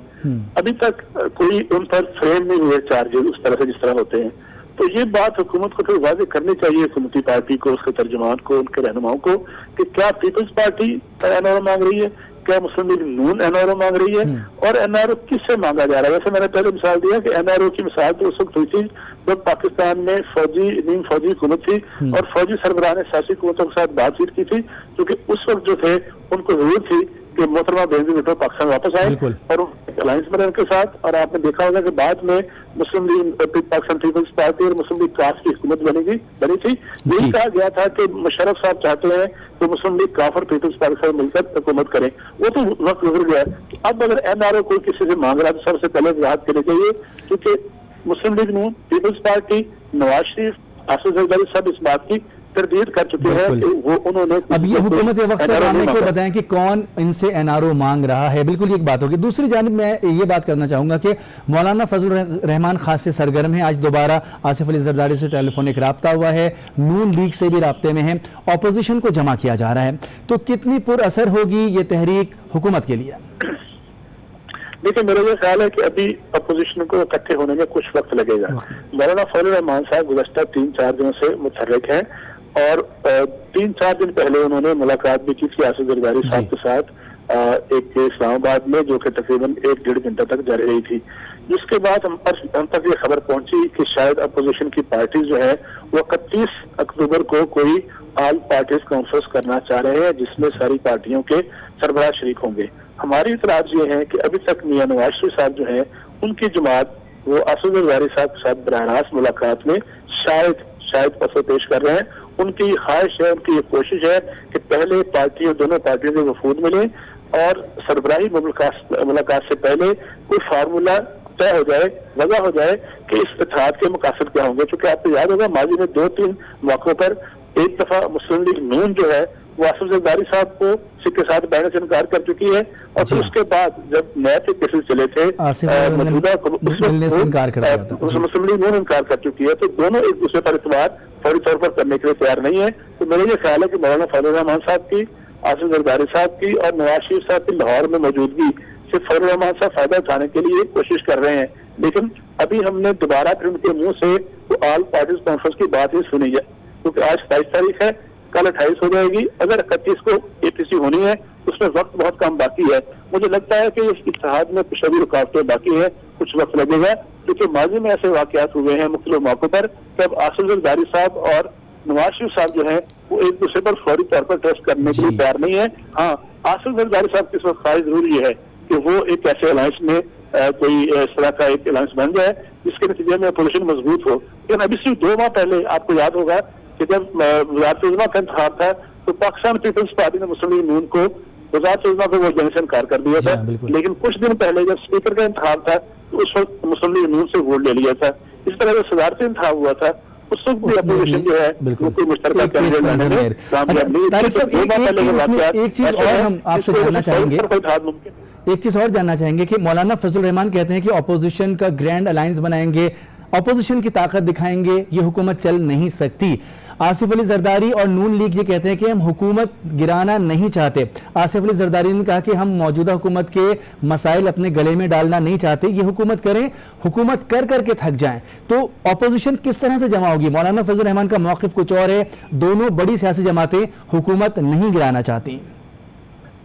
अभी तक कोई उन पर फ्रेम नहीं हुए चार्जेस उस तरह से जिस तरह होते हैं। तो ये बात हुकूमत को फिर वाज़ेह करनी चाहिए, हुकूमती पार्टी को, उसके तर्जुमान को, उनके रहनुमाओं को, कि क्या पीपल्स पार्टी NRO मांग रही है, क्या मुस्लिम लीग नून NRO मांग रही है, और NRO किससे मांगा जा रहा है। वैसे मैंने पहले मिसाल दिया कि NRO की मिसाल तो उस वक्त हुई थी जब पाकिस्तान में नीम फौजी हुकूमत थी और फौजी सरबराह ने सियासी हुकूमतों के साथ बातचीत की थी, क्योंकि उस वक्त जो थे उनको जरूरत थी कि मोहतरमा बेनजीर भुट्टो पाकिस्तान वापस आए और अलायंस बने उनके साथ। और आपने देखा होगा कि बाद में मुस्लिम लीग पाकिस्तान पीपल्स पार्टी और मुस्लिम लीग काफ की हुकूमत बनी थी। यही कहा गया था कि मुशर्रफ साहब चाहते हैं तो मुस्लिम लीग काफ और पीपल्स पार्टी से मिलकर हुकूमत करें। वो तो वक्त गुजर गया। अब अगर NRO कोई किसी से मांग रहा है तो सबसे पहले वजाहत करनी चाहिए, क्योंकि मुस्लिम लीग नून, पीपल्स पार्टी, नवाज शरीफ, आसिफ जरदारी सब इस बात की तरदीद कर चुके हैं कि वो उन्होंने। अब ये हुकूमत वक्त को बताएं कि कौन इनसे NRO मांग रहा है, बिल्कुल ये एक बात होगी। दूसरी जानिब मैं ये बात करना चाहूंगा कि मौलाना फजल रहमान खास से सरगर्म है। आज दोबारा आसिफ अली जरदारी से टेलीफोनिक राब्ता हुआ है, नून लीग से भी राब्ते में है, अपोजिशन को जमा किया जा रहा है, तो कितनी पुरअसर होगी ये तहरीक हुकूमत के लिए? देखिए, मेरा ये ख्याल है कि अभी अपोजिशन को इकट्ठे होने में कुछ वक्त लगेगा। मौलाना फजल रहमान साहब गुज़श्ता 3-4 दिनों से मुतहर्रिक हैं और 3-4 दिन पहले उन्होंने मुलाकात भी की थी आसिफ जरदारी साहब के साथ एक इस्लामाबाद में, जो कि तकरीबन 1-1.5 घंटे तक जारी रही थी। जिसके बाद हम तक ये खबर पहुंची कि शायद अपोजिशन की पार्टी जो है वो 31 अक्टूबर को कोई ऑल पार्टीज कॉन्फ्रेंस करना चाह रहे हैं, जिसमें सारी पार्टियों के सरबराह शरीक होंगे। हमारी इतराज ये है कि अभी तक मियां नवाज शरीफ साहब जो है उनकी जमात वो आसिफ जरदारी साहब के साथ बराह रास्त मुलाकात में शायद पसो पेश कर रहे हैं। उनकी ख्वाहिश है, उनकी ये कोशिश है कि पहले दोनों पार्टियों के वफूद मिले और सरबराही मुलाकात से पहले कोई फार्मूला तय हो जाए, वजह हो जाए कि इस इत्तेहाद के मकासद क्या होंगे। क्योंकि आपको याद होगा माजी में 2-3 मौकों पर एक दफा मुस्लिम लीग नून जो है वो आसिफ जरदारी साहब को सिख के साथ बैठने से इनकार कर चुकी है, और फिर उसके बाद जब नए केसेस चले थे मौजूदा मुस्लिम लीग नून इनकार कर चुकी है, तो दोनों एक दूसरे पर इतबार फौरी तौर पर करने के लिए तैयार नहीं है। तो मेरा ये ख्याल है कि मौलाना फजल रहमान साहब की, आसिफ जरदारी साहब की और नवाज शरीफ साहब की लाहौर में मौजूदगी से फजल रहमान साहब फायदा उठाने के लिए कोशिश कर रहे हैं। लेकिन अभी हमने दोबारा फिर उनके मुंह से वो ऑल पार्टीज कॉन्फ्रेंस की बात ही सुनी है, क्योंकि आज 27 तारीख है, कल 28 हो जाएगी। अगर 31 को APC होनी है उसमें वक्त बहुत कम बाकी है। मुझे लगता है कि इस इत्तेहाद में कुछ अभी रुकावटें बाकी है, कुछ वक्त लगेगा, क्योंकि माजी में ऐसे वाकयात हुए हैं मुख्तलिफ मौकों पर जब आसिफ जरदारी साहब और नवाज शरीफ साहब जो है वो एक दूसरे पर फौरी तौर पर ट्रस्ट करने के लिए तैयार नहीं है। हाँ, आसिफ जरदारी साहब की इस वक्त ख्वाहिश जरूर ये है कि वो एक ऐसे अलायंस में कोई इस तरह का एक अलायंस बन जाए जिसके नतीजे में अपोजिशन मजबूत हो। लेकिन अभी सिर्फ 2 माह पहले आपको याद होगा कि जब वज़ारत उज़्मा का इंतखाब था तो पाकिस्तान पीपल्स पार्टी ने मुस्लिम लीग नून को वज़ारत उज़्मा को वोट देने से इनकार कर दिया था। लेकिन कुछ दिन पहले जब स्पीकर का इंतखाब था तो उस वक्त मुस्लिम लीग नून से वोट ले लिया था। इस तरह जब सदारती इंतखाब हुआ था उस वक्त भी अपोजिशन जो है वो कोई मुश्तरका कैंडिडेट लाने में कामयाब नहीं। एक चीज और हम आपसे जानना चाहेंगे, एक चीज और जानना चाहेंगे कि मौलाना फजल रहमान कहते हैं कि ऑपोजिशन का ग्रैंड अलायंस बनाएंगे, ऑपोजिशन की ताकत दिखाएंगे, ये हुकूमत चल नहीं सकती। आसिफ अली जरदारी और नून लीग ये कहते हैं कि हम हुकूमत गिराना नहीं चाहते। आसिफ अली जरदारी ने कहा कि हम मौजूदा हुकूमत के मसाइल अपने गले में डालना नहीं चाहते, ये हुकूमत करें, हुकूमत कर करके थक जाएं। तो ऑपोजिशन किस तरह से जमा होगी? मौलाना फजल रहमान का मौक़िफ़ कुछ और है, दोनों बड़ी सियासी जमातें हुकूमत नहीं गिराना चाहती।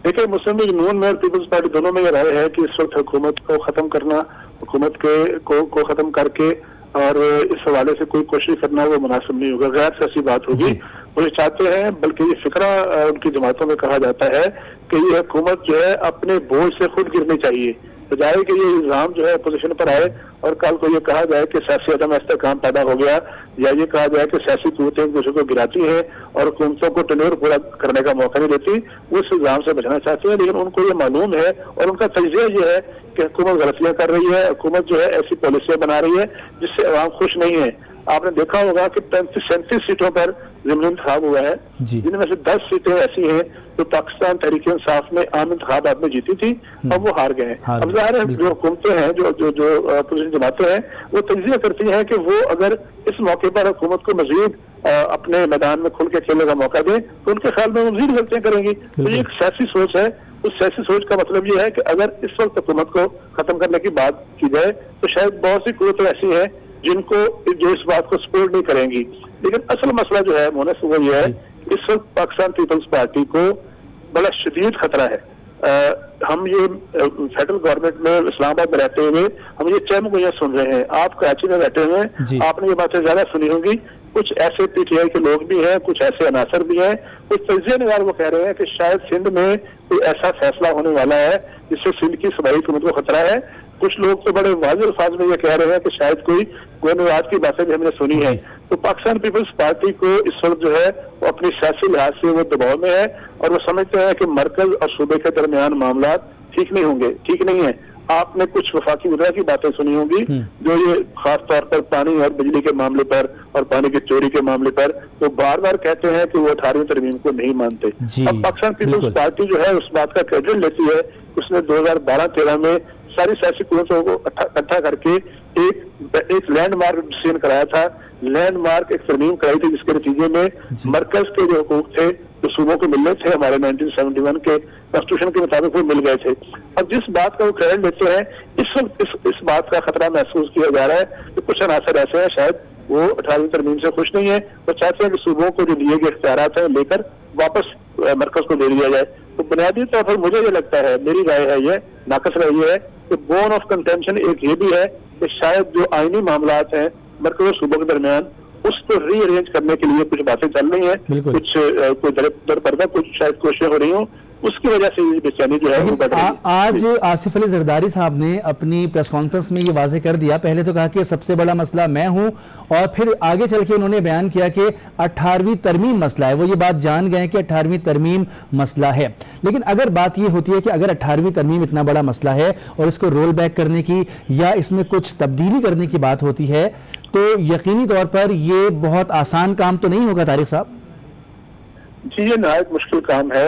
देखिए, मुस्लिम लीग नून में और पीपल्स पार्टी दोनों में यह राय है कि इस वक्त हुकूमत को खत्म करना, हुकूमत को खत्म करके और इस हवाले से कोई कोशिश करना वो मुनासिब नहीं होगा, गैर सियासी बात होगी। वो ये चाहते हैं, बल्कि ये फिक्रा उनकी जमातों में कहा जाता है कि ये हुकूमत जो है अपने बोझ से खुद गिरनी चाहिए, बजाय कि ये इल्जाम जो है अपोजिशन पर आए और कल को ये कहा जाए कि सियासी अदम इस्तेहकाम पैदा हो गया, या ये कहा जाए कि सियासी कुव्वतें एक दूसरे को गिराती है और हुकूमतों को टेन्योर पूरा करने का मौका नहीं देती। वो इस इल्जाम से बचना चाहते हैं, लेकिन उनको ये मालूम है और उनका तजिया ये है कि हुकूमत गलतियां कर रही है, हुकूमत जो है ऐसी पॉलिसियां बना रही है जिससे अवाम खुश नहीं है। आपने देखा होगा कि 35-37 सीटों पर ज़िमनी इंतखाब हुआ है, जिनमें से 10 सीटें ऐसी हैं जो पाकिस्तान तहरीक इंसाफ में आम इंतखाबात में जीती थी, अब वो हार गए हैं। अब ज़ाहिर है जो हुकूमतें हैं, जो अपोजिशन जमातें हैं, वो तज्जिया करती हैं कि वो अगर इस मौके पर हुकूमत को मजीद अपने मैदान में खुल के खेलने का मौका दें तो उनके ख्याल में मजीद गलतियां करेंगी। तो ये एक सियासी सोच है। उस सियासी सोच का मतलब ये है कि अगर इस वक्त हुकूमत को खत्म करने की बात की जाए तो शायद बहुत सी कुव्वतें ऐसी हैं जिनको जो इस बात को सपोर्ट नहीं करेंगी। लेकिन असल मसला जो है मोनस वो ये है, इस वक्त पाकिस्तान पीपल्स पार्टी को बड़ा शदीद खतरा है। हम ये फेडरल गवर्नमेंट में इस्लामाबाद में रहते हुए हम ये चहमगोइयां सुन रहे हैं। आप कराची में बैठे हुए हैं, आपने ये बातें ज्यादा सुनी होंगी। कुछ ऐसे PTI के लोग भी हैं, कुछ ऐसे अनासर भी हैं, कुछ तजिया निगार वो कह रहे हैं कि शायद सिंध में कोई ऐसा फैसला होने वाला है जिससे सिंध की सूबाई हुकूमत को खतरा है। कुछ लोग तो बड़े वाज़ेह अल्फाज में ये कह रहे हैं कि शायद कोई गोनवाद की बातें भी हमने सुनी है। तो पाकिस्तान पीपल्स पार्टी को इस वक्त जो है वो अपनी सियासी लिहाज से वो दबाव में है और वो समझते हैं कि मरकज और सूबे के दरमियान मामला ठीक नहीं होंगे, ठीक नहीं है। आपने कुछ वफाकी वज़ीर की बातें सुनी होंगी जो ये खास तौर पर पानी और बिजली के मामले पर और पानी की चोरी के मामले पर तो बार बार कहते हैं कि वो 18वीं तरमीम को नहीं मानते। अब पाकिस्तान पीपल्स पार्टी जो है उस बात का क्रेडिट लेती है, उसने 2012-13 में सारी सियासी कुव्वतों को इकट्ठा करके एक लैंडमार्क डिसीजन कराया था, लैंडमार्क एक तरमीम कराई थी जिसके नतीजे में मरकज के जो हुकूक थे जो सूबों को मिलने थे हमारे 1971 के कॉन्स्टिट्यूशन के मुताबिक वो मिल गए थे। अब जिस बात का वो क्रेडिट लेते हैं इस वक्त इस बात का खतरा महसूस किया जा रहा है कि कुछ अनासर ऐसे हैं शायद वो 18वीं तरमीम से खुश नहीं है, वो चाहते हैं कि सूबों को जो लिए गए इख्तियारात हैं लेकर वापस मरकज को दे दिया जाए। तो बुनियादी तौर पर मुझे ये लगता है, मेरी राय है ये, नाकस राय ये है कि बोन ऑफ कंटेंशन एक ये भी है कि शायद जो आईनी मामलात हैं मरकज और सूबों के दरमियान उसको रीअरेंज करने के लिए कुछ बातें चल रही हैं, कुछ कोई दर पर्दा कुछ शायद कोशिशें हो रही हों, उसकी वजह से ये बेचैनी जो है वो बढ़ रही है। आज आसिफ अली जरदारी साहब ने अपनी प्रेस कॉन्फ्रेंस में ये वाजे कर दिया, पहले तो कहा कि सबसे बड़ा मसला मैं हूं, और फिर आगे चल के उन्होंने बयान किया कि 18वीं तरमीम मसला है। वो ये बात जान गए कि 18वीं तरमीम मसला है। लेकिन अगर बात ये होती है कि अगर 18वीं तरमीम इतना बड़ा मसला है और इसको रोल बैक करने की या इसमें कुछ तब्दीली करने की बात होती है, तो यकीनी तौर पर ये बहुत आसान काम तो नहीं होगा तारिक साहब। जी, ये नहायत मुश्किल काम है।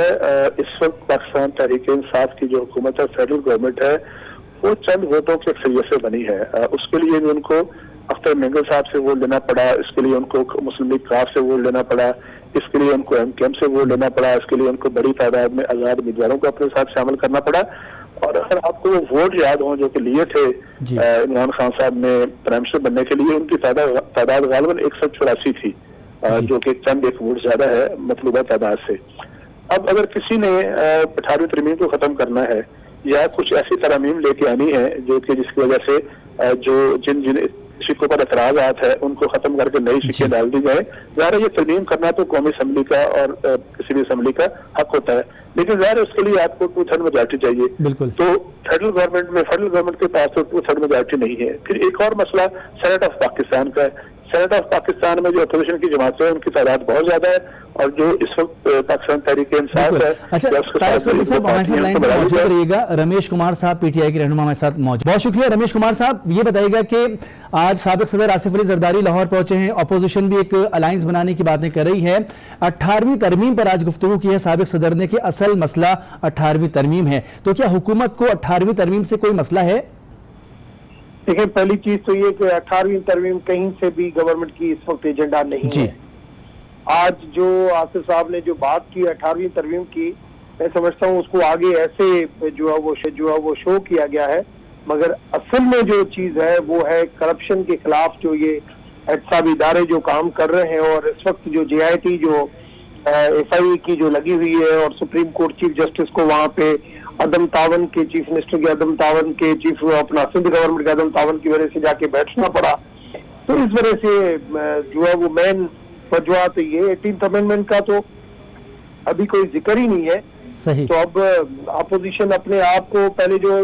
इस वक्त पाकिस्तान तहरीक इंसाफ की जो हुकूमत है, फेडरल गवर्नमेंट है, वो चंद वोटों की अक्सरियत से बनी है। उसके लिए भी उनको अख्तर मेंगल साहब से वोट लेना पड़ा, इसके लिए उनको मुस्लिम लीग काफ से वोट लेना पड़ा, इसके लिए उनको MKM से वोट लेना पड़ा, इसके लिए उनको बड़ी तादाद में आजाद उम्मीदवारों को अपने साथ शामिल करना पड़ा। और अगर आपको वो वोट याद हो जो कि लिए थे इमरान खान साहब ने प्राइम मिनिस्टर बनने के लिए, उनकी तादाद गालिबन 184 थी, जो कि चंद एक वोट ज्यादा है मतलूबा तादाद से। अब अगर किसी ने 18वीं तरमीम को खत्म करना है या कुछ ऐसी तरमीम लेके आनी है जो कि जिसकी वजह से जो जिन जिन शिकों पर एतराज़ात है उनको खत्म करके नई शिकें डाल दी जाए, ज़ाहिर ये तरमीम करना तो कौमी असम्बली का और किसी भी असम्बली का हक होता है, लेकिन ज़ाहिर उसके लिए आपको 2/3 मेजॉरिटी चाहिए। बिल्कुल। तो फेडरल गवर्नमेंट के पास तो 2/3 मेजॉरिटी नहीं है। फिर एक और मसला सेनेट ऑफ पाकिस्तान का है। सेनेट ऑफ पाकिस्तान में जो अपोजिशन की जमातें हैं उनकी तादाद बहुत ज्यादा है, और जो इस वक्त पाकिस्तान तहरीक इंसाफ है। अच्छा, रहिएगा। रमेश कुमार साहब PTI के रहनुमा हमारे साथ मौजूद। बहुत शुक्रिया रमेश कुमार साहब। ये बताइएगा कि आज साबिक सदर आसिफ अली जरदारी लाहौर पहुंचे हैं, अपोजिशन भी एक अलायंस बनाने की बातें कर रही है। 18वीं तरमीम पर आज गुफ्तगू की है साबिक सदर ने कि असल मसला 18वीं तरमीम है, तो क्या हुकूमत को 18वीं तरमीम से कोई मसला है? देखिए, पहली चीज तो ये कि 18वीं तरमीम कहीं से भी गवर्नमेंट की इस वक्त एजेंडा नहीं है। आज जो आसिफ साहब ने जो बात की 18वीं तरमीम की, मैं समझता हूँ उसको आगे ऐसे जो है वो शो किया गया है, मगर असल में जो चीज है वो है करप्शन के खिलाफ जो ये एहतसाबी इदारे जो काम कर रहे हैं, और इस वक्त जो JIT जो FIA की जो लगी हुई है, और सुप्रीम कोर्ट चीफ जस्टिस को वहाँ पे अदम तावन के चीफ मिनिस्टर के अदम तावन के चीफ अपना सिंध गवर्नमेंट के अदम तावन की वजह से जाके बैठना पड़ा। तो इस वजह से जो है वो मेन वजूहत तो ये 18th अमेंडमेंट का तो अभी कोई जिक्र ही नहीं है। सही। तो अब अपोजिशन अपने आप को, पहले जो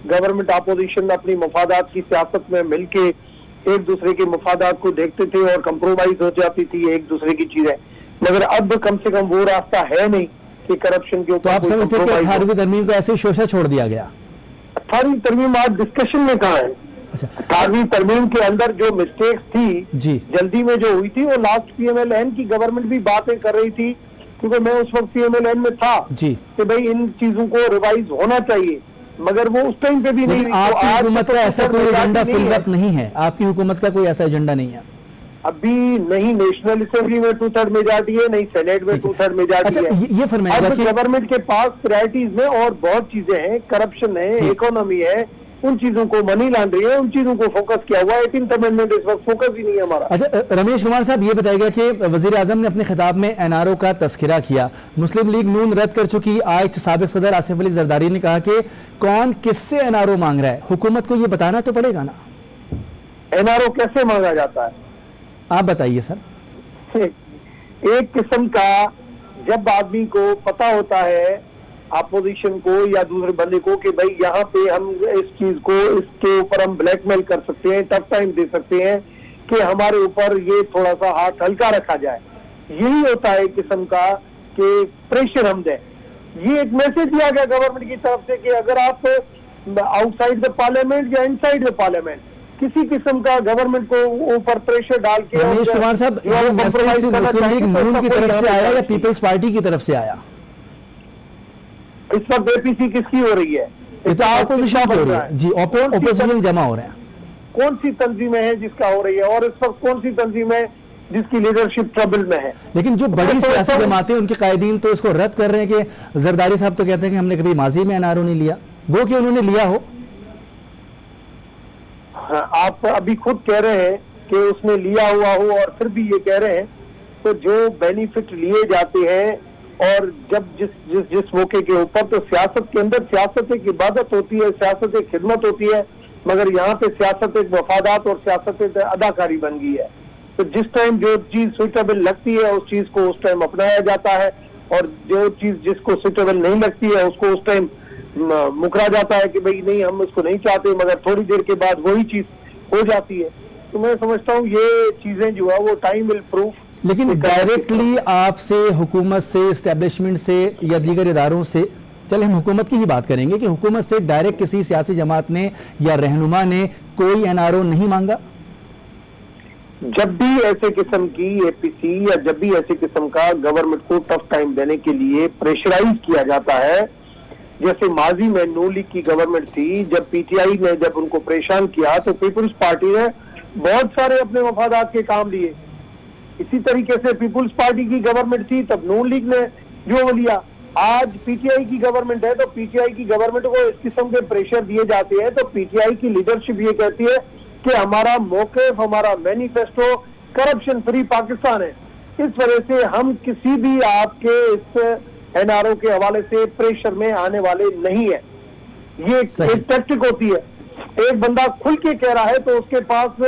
गवर्नमेंट अपोजिशन अपनी मफादात की सियासत में मिलके एक दूसरे के मफादात को देखते थे और कंप्रोमाइज हो जाती थी एक दूसरे की चीजें, मगर अब कम से कम वो रास्ता है नहीं कि करप्शन के ऊपर। तो आप समझते हैं कि 18वीं तरमीम को ऐसे शोषा छोड़ दिया गया? 18वीं तरमीम आज डिस्कशन में कहाँ है? 18वीं तरमीम के अंदर जो मिस्टेक्स थी जी, जल्दी में जो हुई थी, वो लास्ट PMLN की गवर्नमेंट भी बातें कर रही थी, क्योंकि मैं उस वक्त PMLN में था जी, कि भाई इन चीजों को रिवाइज होना चाहिए, मगर वो उस टाइम पे भी नहीं। आपकी हुकूमत का ऐसा कोई एजेंडा फिलहाल नहीं है? आपकी हुकूमत का कोई ऐसा एजेंडा नहीं है अभी? नहीं नेशनल असेंबली में 2/3 मेजॉरिटी है, नहीं सेनेट में 2/3 मेजॉरिटी है। ये फरमाइएगा कि गवर्नमेंट के पास प्रायोरिटीज में और बहुत चीजें हैं, करप्शन है, इकोनॉमी है, उन चीजों को, मनी लॉन्ड्रिंग है, उन चीजों को फोकस किया हुआ है। 18th अमेंडमेंट इस वक्त फोकस ही नहीं है हमारा। अच्छा रमेश कुमार साहब, ये बताइएगा कि वजीर आजम ने अपने खिताब में NRO का तस्करा किया, मुस्लिम लीग नून रद्द कर चुकी। आज साबिक सदर आसिफ अली जरदारी ने कहा कि कौन किससे NRO मांग रहा है, हुकूमत को ये बताना तो पड़ेगा ना। NRO कैसे मांगा जाता है आप बताइए सर। एक किस्म का जब आदमी को पता होता है, अपोजिशन को या दूसरे बंदे को, कि भाई यहाँ पे हम इस चीज को, इसके ऊपर हम ब्लैकमेल कर सकते हैं, टफ टाइम दे सकते हैं कि हमारे ऊपर ये थोड़ा सा हाथ हल्का रखा जाए, यही होता है किस्म का कि प्रेशर हम दें। ये एक मैसेज दिया गया गवर्नमेंट की तरफ से कि अगर आप आउटसाइड द पार्लियामेंट या इनसाइड द पार्लियामेंट किसी किस्म का गवर्नमेंट को ऊपर प्रेशर डाल के। रमेश कुमार साहब, मुस्लिम लीग नून की तरफ से आया या पीपल्स पार्टी की तरफ से आया? इस वक्त APC किसकी हो रही है? अपोजिशन हो रही है जी, अपोजिशन जमा हो रहे हैं। कौन सी तंजीमें हैं जिसका हो रही है, और इस वक्त कौन सी तंजीम है जिसकी लीडरशिप ट्रबल में है? लेकिन जो बड़ी सियासी जमातें, उनके कायदीन तो इसको रद्द कर रहे हैं कि जरदारी साहब तो कहते हैं कि हमने कभी माजी में NRO नहीं लिया, गो कि उन्होंने लिया हो। आप अभी खुद कह रहे हैं कि उसने लिया हुआ हो, और फिर भी ये कह रहे हैं, तो जो बेनिफिट लिए जाते हैं और जब जिस मौके के ऊपर, तो सियासत के अंदर सियासत एक इबादत होती है, सियासत एक खिदमत होती है, मगर यहाँ पे सियासत एक वफादात और सियासत एक अदाकारी बन गई है। तो जिस टाइम जो चीज सुइटेबल लगती है उस चीज को उस टाइम अपनाया जाता है, और जो चीज जिसको सुटेबल नहीं लगती है उसको उस टाइम मुकरा जाता है कि भाई नहीं हम उसको नहीं चाहते, मगर थोड़ी देर के बाद वही चीज हो जाती है। तो मैं समझता हूँ ये चीजें जो है वो टाइम विल प्रूफ। लेकिन डायरेक्टली आपसे, हुकूमत से, एस्टेब्लिशमेंट से या दीगर इदारों से, चले हम हुकूमत की ही बात करेंगे कि हुकूमत से डायरेक्ट किसी सियासी जमात ने या रहनुमा ने कोई एनआरओ नहीं मांगा? जब भी ऐसे किस्म की एपीसी या जब भी ऐसे किस्म का गवर्नमेंट को टफ टाइम देने के लिए प्रेशराइज किया जाता है, जैसे माजी में नून लीग की गवर्नमेंट थी, जब पीटीआई ने जब उनको परेशान किया तो पीपुल्स पार्टी ने बहुत सारे अपने मफादात के काम लिए। इसी तरीके से पीपुल्स पार्टी की गवर्नमेंट थी तब नून लीग ने जो लिया। आज पीटीआई की गवर्नमेंट है तो पीटीआई की गवर्नमेंट को इस किस्म के प्रेशर दिए जाते हैं तो पीटीआई की लीडरशिप ये कहती है कि हमारा मौक़िफ़, हमारा मैनिफेस्टो करप्शन फ्री पाकिस्तान है। इस वजह से हम किसी भी आपके इस एनआरओ के हवाले से प्रेशर में आने वाले नहीं है। ये एक टैक्टिक होती है। एक बंदा खुल के कह रहा है तो उसके पास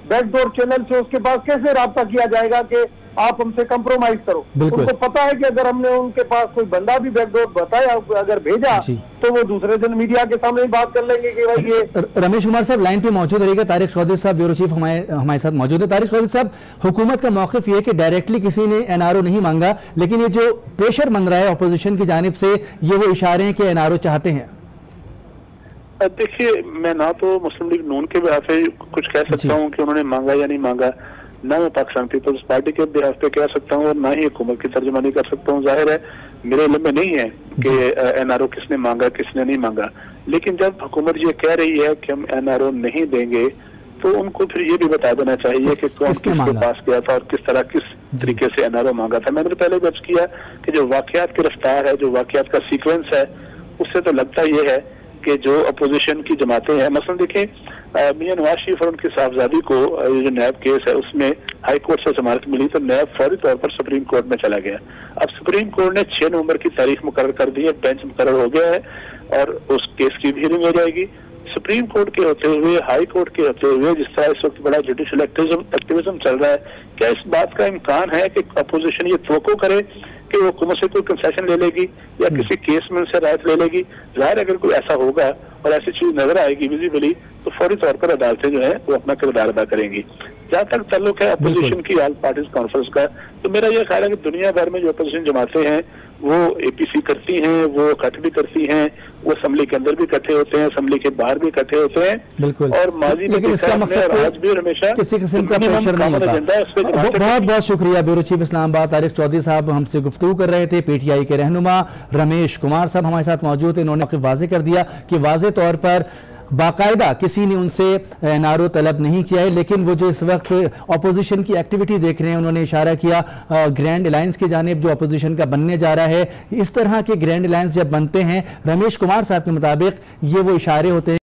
बैकडोर चैनल से उसके पास कैसे राब्ता किया जाएगा कि आप हमसे कंप्रोमाइज करो। उनको पता है कि अगर हमने उनके पास कोई बंदा भी बैकडोर बताया, अगर भेजा तो वो दूसरे दिन मीडिया के सामने ही बात कर लेंगे कि भाई ये। रमेश कुमार साहब लाइन पे मौजूद रहेगा। तारिक चौधरी साहब ब्यूरो चीफ हमारे साथ मौजूद है। तारिक चौधरी साहब, हुकूमत का मौक़िफ़ ये है कि डायरेक्टली किसी ने एनआरओ नहीं मांगा, लेकिन ये जो प्रेशर बन रहा है अपोजिशन की जानिब से, ये वो इशारे हैं कि एनआरओ चाहते हैं। देखिए, मैं ना तो मुस्लिम लीग नून के बिहाफ पे कुछ कह सकता हूँ कि उन्होंने मांगा या नहीं मांगा, ना मैं पाकिस्तान पीपल्स पार्टी के बिहाफ पे कह सकता हूँ और ना ही हुकूमत की तर्जुमानी कर सकता हूँ। जाहिर है मेरे इल्म में नहीं है कि एनआरओ किसने मांगा किसने नहीं मांगा, लेकिन जब हुकूमत ये कह रही है कि हम एनआरओ नहीं देंगे तो उनको फिर ये भी बता देना चाहिए कि कौन किसके पास गया था और किस तरह किस तरीके से एनआरओ मांगा था। मैंने पहले भी अर्ज किया कि जो वाकयात की रफ्तार है, जो वाकयात का सीक्वेंस है, उससे तो लगता ये है कि जो अपोजिशन की जमातें हैं, मसलन देखें मियां नवाज शरीफ और उनकी साहबजादी को जो नैब केस है उसमें हाई कोर्ट से जमानत मिली तो नैब फौरी तौर पर सुप्रीम कोर्ट में चला गया। अब सुप्रीम कोर्ट ने 6 नवंबर की तारीख मुकर्रर कर दी है, बेंच मुकर्रर हो गया है और उस केस की भी हियरिंग हो जाएगी। सुप्रीम कोर्ट के होते हुए, हाई कोर्ट के होते हुए जिस तरह इस वक्त बड़ा जुडिशियल एक्टिविज्म चल रहा है, क्या इस बात का इम्कान है कि अपोजिशन ये तवक्को करे कि वो हुकूमत से कोई कंसेशन ले लेगी या किसी केस में उनसे राहत ले लेगी? जाहिर अगर कोई ऐसा होगा और ऐसी चीज नजर आएगी विजिबली तो फौरी तौर पर अदालतें जो है वो अपना किरदार अदा करेंगी। जहाँ तक ताल्लुक है अपोजिशन की ऑल पार्टीज कॉन्फ्रेंस का, तो मेरा यह ख्याल है कि दुनिया भर में जो अपोजिशन जमातें हैं वो एपीसी करती हैं, वो इकट्ठ भी करती हैं, वो असम्बली के अंदर भी इकट्ठे होते हैं, असम्बली के बाहर भी इकट्ठे होते हैं। बिल्कुल। और माजी में आज भी हमेशा किसी किस्म का प्रेशर नहीं होता। बहुत बहुत शुक्रिया। ब्यूरो चीफ इस्लामाबाद तारिक चौधरी साहब हमसे गुफ्तगू कर रहे थे। पीटीआई के रहनुमा रमेश कुमार साहब हमारे साथ मौजूद थे। इन्होंने वाज़ेह कर दिया कि वाज़ेह तौर पर बाकायदा किसी ने उनसे एनआरओ तलब नहीं किया है, लेकिन वो जो इस वक्त अपोजिशन की एक्टिविटी देख रहे हैं, उन्होंने इशारा किया ग्रैंड अलायंस की जानिब जो अपोजिशन का बनने जा रहा है। इस तरह के ग्रैंड अलायंस जब बनते हैं, रमेश कुमार साहब के मुताबिक ये वो इशारे होते हैं